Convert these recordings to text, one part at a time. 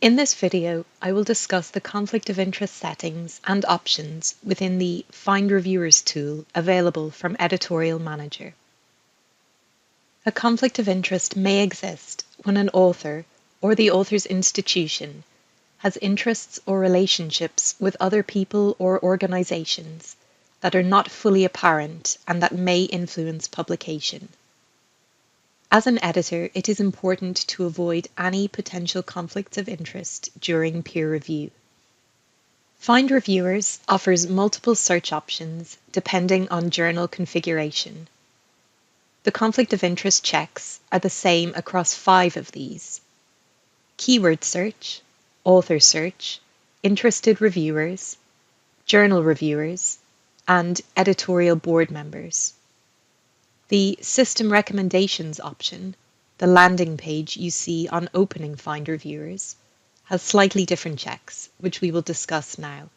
In this video, I will discuss the conflict of interest settings and options within the Find Reviewers tool available from Editorial Manager. A conflict of interest may exist when an author or the author's institution has interests or relationships with other people or organizations that are not fully apparent and that may influence publication. As an editor, it is important to avoid any potential conflicts of interest during peer review. Find Reviewers offers multiple search options depending on journal configuration. The conflict of interest checks are the same across 5 of these: keyword search, author search, interested reviewers, journal reviewers, and editorial board members. The System Recommendations option, the landing page you see on opening Find Reviewers, has slightly different checks, which we will discuss now.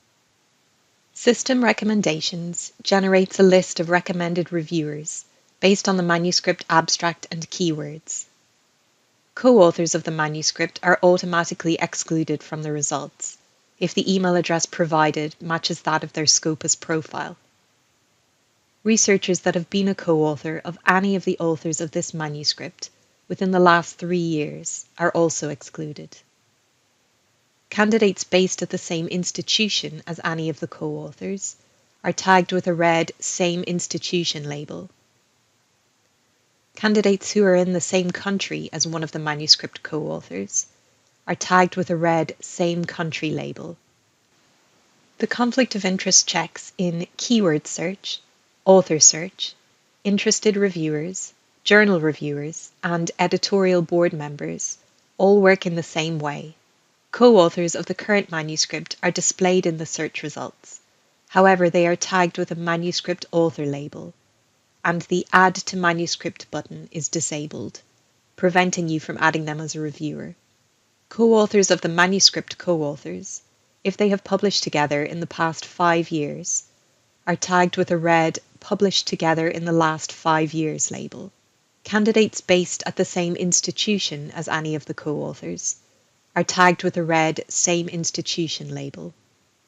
System Recommendations generates a list of recommended reviewers based on the manuscript abstract and keywords. Co-authors of the manuscript are automatically excluded from the results if the email address provided matches that of their Scopus profile. Researchers that have been a co-author of any of the authors of this manuscript within the last 3 years are also excluded. Candidates based at the same institution as any of the co-authors are tagged with a red Same Institution label. Candidates who are in the same country as one of the manuscript co-authors are tagged with a red Same Country label. The conflict of interest checks in keyword search, author search, interested reviewers, journal reviewers, and editorial board members all work in the same way. Co-authors of the current manuscript are displayed in the search results. However, they are tagged with a manuscript author label, and the Add to Manuscript button is disabled, preventing you from adding them as a reviewer. Co-authors of the manuscript co-authors, if they have published together in the past 5 years, are tagged with a red Published Together in the Last 5 Years label. Candidates based at the same institution as any of the co-authors are tagged with a red Same Institution label.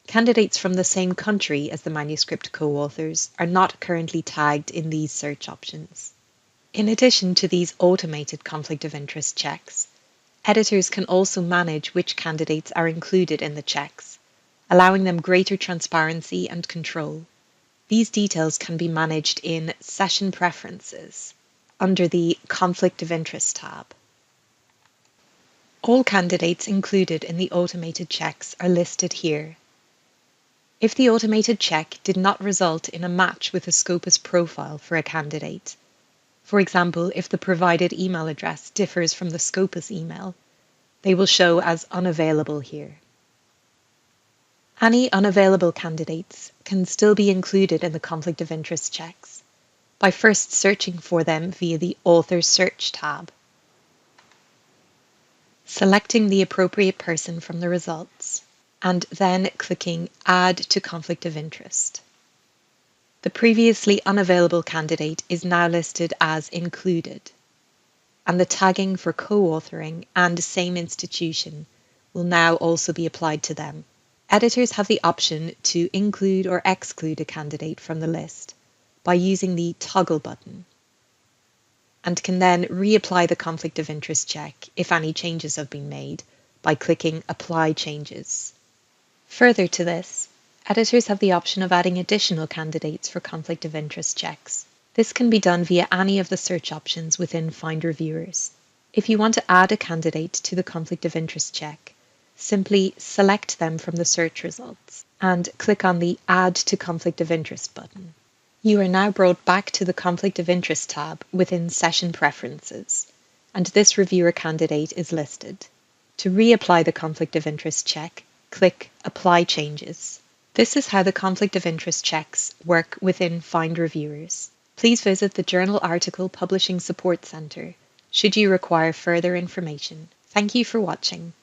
Candidates from the same country as the manuscript co-authors are not currently tagged in these search options. In addition to these automated conflict of interest checks, editors can also manage which candidates are included in the checks, allowing them greater transparency and control. These details can be managed in Session Preferences under the Conflict of Interest tab. All candidates included in the automated checks are listed here. If the automated check did not result in a match with a Scopus profile for a candidate, for example, if the provided email address differs from the Scopus email, they will show as unavailable here. Any unavailable candidates can still be included in the conflict of interest checks by first searching for them via the Author Search tab, selecting the appropriate person from the results, and then clicking Add to Conflict of Interest. The previously unavailable candidate is now listed as included, and the tagging for co-authoring and same institution will now also be applied to them. Editors have the option to include or exclude a candidate from the list by using the Toggle button, and can then reapply the conflict of interest check if any changes have been made by clicking Apply Changes. Further to this, editors have the option of adding additional candidates for conflict of interest checks. This can be done via any of the search options within Find Reviewers. If you want to add a candidate to the conflict of interest check, simply select them from the search results and click on the Add to Conflict of Interest button. You are now brought back to the Conflict of Interest tab within Session Preferences, and this reviewer candidate is listed. To reapply the conflict of interest check, click Apply Changes. This is how the conflict of interest checks work within Find Reviewers. Please visit the Journal Article Publishing Support Centre should you require further information. Thank you for watching.